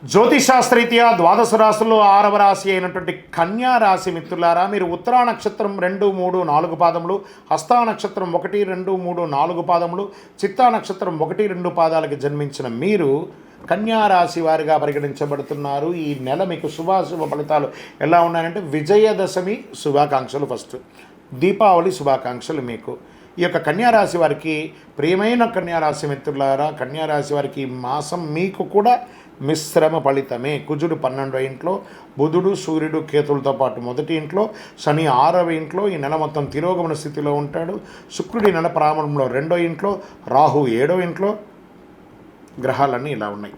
జ్యోతిషాస్త్రరీత్యా ద్వాదశ రాశుల్లో 6వ రాశి అయినటువంటి కన్యా రాశి మిత్రులారా, మీరు ఉత్తరా నక్షత్రం 2, 3, 4 పాదములు, హస్తా నక్షత్రం 1, 2, 3, 4 పాదములు, చిత్తా నక్షత్రం 1, 2 పాదాలకి జన్మించిన మీరు కన్యా రాశి వారిగా పరిగణించబడుతున్నారు. ఈ నెల మీకు శుభాశుభ ఫలితాలు ఎలా ఉన్నాయంటే, విజయదశమి శుభాకాంక్షలు, ఫస్ట్ దీపావళి శుభాకాంక్షలు మీకు. ఈ యొక్క కన్యారాశి వారికి, ప్రియమైన కన్యారాశి మిత్రులారా, కన్యారాశి వారికి ఈ మాసం మీకు కూడా మిశ్రమ ఫలితమే. కుజుడు 12వ ఇంట్లో, బుధుడు సూర్యుడు కేతులతో పాటు 1వ ఇంట్లో, శని 6వ ఇంట్లో, ఈ నెల మొత్తం తిరోగమన స్థితిలో ఉంటాడు. శుక్రుడి నెల ప్రారంభంలో 2వ ఇంట్లో, రాహు 7వ ఇంట్లో, గ్రహాలన్నీ ఇలా ఉన్నాయి.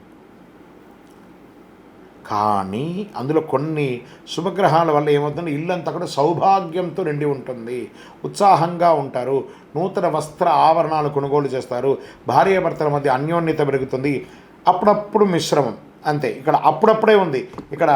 కానీ అందులో కొన్ని శుభగ్రహాల వల్ల ఏమవుతుంది, ఇల్లంతా కూడా సౌభాగ్యంతో నిండి ఉంటుంది, ఉత్సాహంగా ఉంటారు, నూతన వస్త్ర ఆభరణాలు కొనుగోలు చేస్తారు, భార్యాభర్తల మధ్య అన్యోన్యత పెరుగుతుంది. అప్పుడప్పుడు మిశ్రమం అంతే. ఇక్కడ అప్పుడప్పుడే ఉంది, ఇక్కడ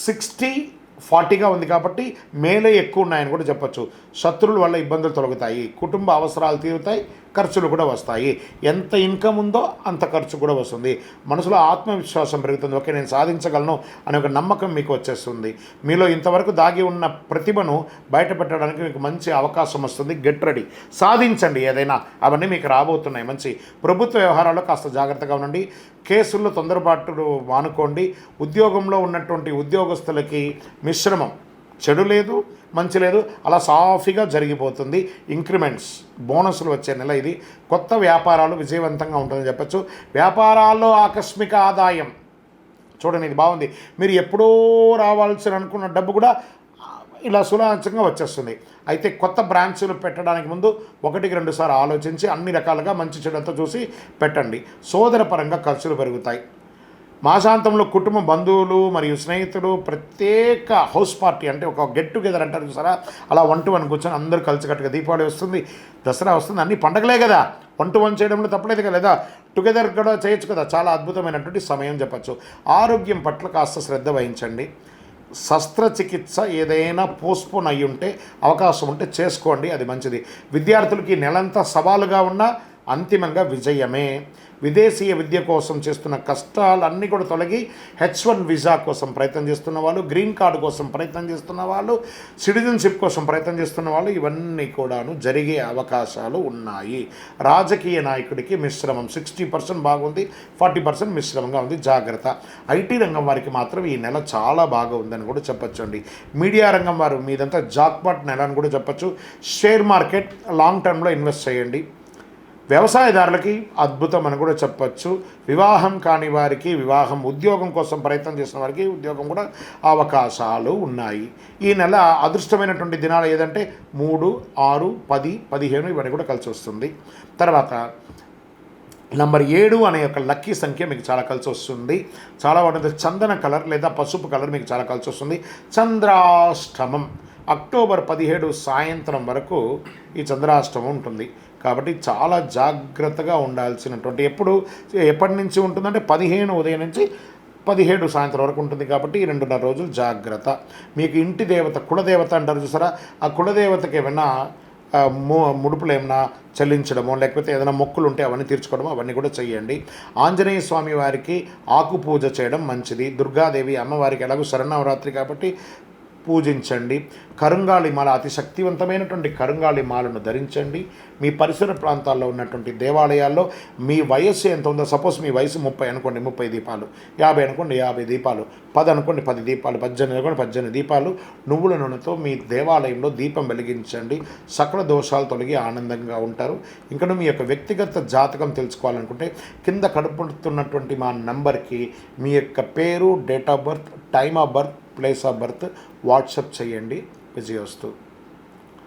60-40గా ఉంది కాబట్టి మేలే ఎక్కువ ఉన్నాయని కూడా చెప్పచ్చు. శత్రువుల వల్ల ఇబ్బందులు తొలగుతాయి, కుటుంబ అవసరాలు తీరుతాయి, ఖర్చులు కూడా వస్తాయి. ఎంత ఇన్కమ్ ఉందో అంత ఖర్చు కూడా వస్తుంది. మనసులో ఆత్మవిశ్వాసం పెరుగుతుంది. ఓకే, నేను సాధించగలను అనే ఒక నమ్మకం మీకు వచ్చేస్తుంది. మీలో ఇంతవరకు దాగి ఉన్న ప్రతిభను బయటపెట్టడానికి మీకు మంచి అవకాశం వస్తుంది. గెట్ రెడీ, సాధించండి ఏదైనా. అవన్నీ మీకు రాబోతున్నాయి. మంచి ప్రభుత్వ వ్యవహారాల్లో కాస్త జాగ్రత్తగా ఉండండి. కేసుల్లో తొందరపాటు మానుకోండి. ఉద్యోగంలో ఉన్నటువంటి ఉద్యోగస్తులకి మిశ్రమం, చెడు లేదు మంచి లేదు, అలా సాఫీగా జరిగిపోతుంది. ఇంక్రిమెంట్స్, బోనస్లు వచ్చే నెల ఇది. కొత్త వ్యాపారాలు విజయవంతంగా ఉంటుందని చెప్పచ్చు. వ్యాపారాల్లో ఆకస్మిక ఆదాయం చూడండి, ఇది బాగుంది. మీరు ఎప్పుడో రావాల్సిన అనుకున్న డబ్బు కూడా ఇలా సులభంగా వచ్చేస్తుంది. అయితే కొత్త బ్రాంచ్లు పెట్టడానికి ముందు 1-2 సార్లు ఆలోచించి అన్ని రకాలుగా మంచి చెడుతో చూసి పెట్టండి. సోదరపరంగా ఖర్చులు పెరుగుతాయి. మాసాంతంలో కుటుంబ బంధువులు మరియు స్నేహితులు ప్రత్యేక హౌస్ పార్టీ, అంటే ఒక గెట్ టుగెదర్ అంటారు చూసారా, అలా 1-to-1 కూర్చొని అందరూ కలిసికట్టుగా, దీపావళి వస్తుంది, దసరా వస్తుంది, అన్ని పండగలే కదా, 1-to-1 చేయడంలో తప్పలేదు కదా, లేదా టుగెదర్ కూడా చేయొచ్చు కదా. చాలా అద్భుతమైనటువంటి సమయం చెప్పచ్చు. ఆరోగ్యం పట్ల కాస్త శ్రద్ధ వహించండి. శస్త్రచికిత్స ఏదైనా పోస్ట్పోన్ అయ్యి ఉంటే, అవకాశం ఉంటే చేసుకోండి, అది మంచిది. విద్యార్థులకి నెలంతా సవాలుగా ఉన్నా అంతిమంగా విజయమే. విదేశీయ విద్య కోసం చేస్తున్న కష్టాలన్నీ కూడా తొలగి H1 వీసా కోసం ప్రయత్నం చేస్తున్న వాళ్ళు, గ్రీన్ కార్డు కోసం ప్రయత్నం చేస్తున్న వాళ్ళు, సిటిజన్షిప్ కోసం ప్రయత్నం చేస్తున్న వాళ్ళు, ఇవన్నీ కూడాను జరిగే అవకాశాలు ఉన్నాయి. రాజకీయ నాయకుడికి మిశ్రమం, 60% బాగుంది, 40% మిశ్రమంగా ఉంది, జాగ్రత్త. ఐటీ రంగం వారికి మాత్రం ఈ నెల చాలా బాగా ఉందని కూడా చెప్పచ్చు అండి. మీడియా రంగం వారు మీదంతా జాక్పాట్ నెల అని కూడా చెప్పచ్చు. షేర్ మార్కెట్ లాంగ్ టర్మ్లో ఇన్వెస్ట్ చేయండి. వ్యవసాయదారులకి అద్భుతం అని కూడా చెప్పచ్చు. వివాహం కాని వారికి వివాహం, ఉద్యోగం కోసం ప్రయత్నం చేసిన వారికి ఉద్యోగం కూడా అవకాశాలు ఉన్నాయి. ఈ నెల అదృష్టమైనటువంటి దినాలు ఏదంటే 3, 6, 10, 15 ఇవన్నీ కూడా కలిసి వస్తుంది. తర్వాత నంబర్ 7 అనే ఒక లక్కీ సంఖ్య మీకు చాలా కలిసి వస్తుంది. చాలా బాగుంటుంది. చందన కలర్ లేదా పసుపు కలర్ మీకు చాలా కలిసి వస్తుంది. చంద్రాష్టమం అక్టోబర్ 17 సాయంత్రం వరకు ఈ చంద్రాష్టమం ఉంటుంది. కాబట్టి చాలా జాగ్రత్తగా ఉండాల్సినటువంటి, ఎప్పటి నుంచి ఉంటుందంటే 15 ఉదయం నుంచి 17 సాయంత్రం వరకు ఉంటుంది. కాబట్టి ఈ 2.5 రోజులు జాగ్రత్త. మీకు ఇంటి దేవత, కులదేవత అంటారు చూసారా, ఆ కులదేవతకి ఏమైనా ముడుపులు ఏమైనా చెల్లించడమో, లేకపోతే ఏదైనా మొక్కులు ఉంటే అవన్నీ తీర్చుకోవడమో, అవన్నీ కూడా చేయండి. ఆంజనేయ స్వామి వారికి ఆకు పూజ చేయడం మంచిది. దుర్గాదేవి అమ్మవారికి ఎలాగో శరన్నవరాత్రి కాబట్టి పూజించండి. కరుంగాళి మాల, అతి శక్తివంతమైనటువంటి కరుంగాళి మాలను ధరించండి. మీ పరిసర ప్రాంతాల్లో ఉన్నటువంటి దేవాలయాల్లో మీ వయస్సు ఎంత ఉందో, సపోజ్ మీ వయసు 30 అనుకోండి, 30 దీపాలు, 50 అనుకోండి, 50 దీపాలు, 10 అనుకోండి, 10 దీపాలు, 18 అనుకోండి, 18 దీపాలు నువ్వుల నూనెతో మీ దేవాలయంలో దీపం వెలిగించండి. సకల దోషాలు తొలగి ఆనందంగా ఉంటారు. ఇంకా మీ యొక్క వ్యక్తిగత జాతకం తెలుసుకోవాలనుకుంటే కింద కడుపుతున్నటువంటి మా నంబర్కి మీ యొక్క పేరు, date of birth, time of birth, place of birth WhatsApp చేయండి. విజయోస్తు.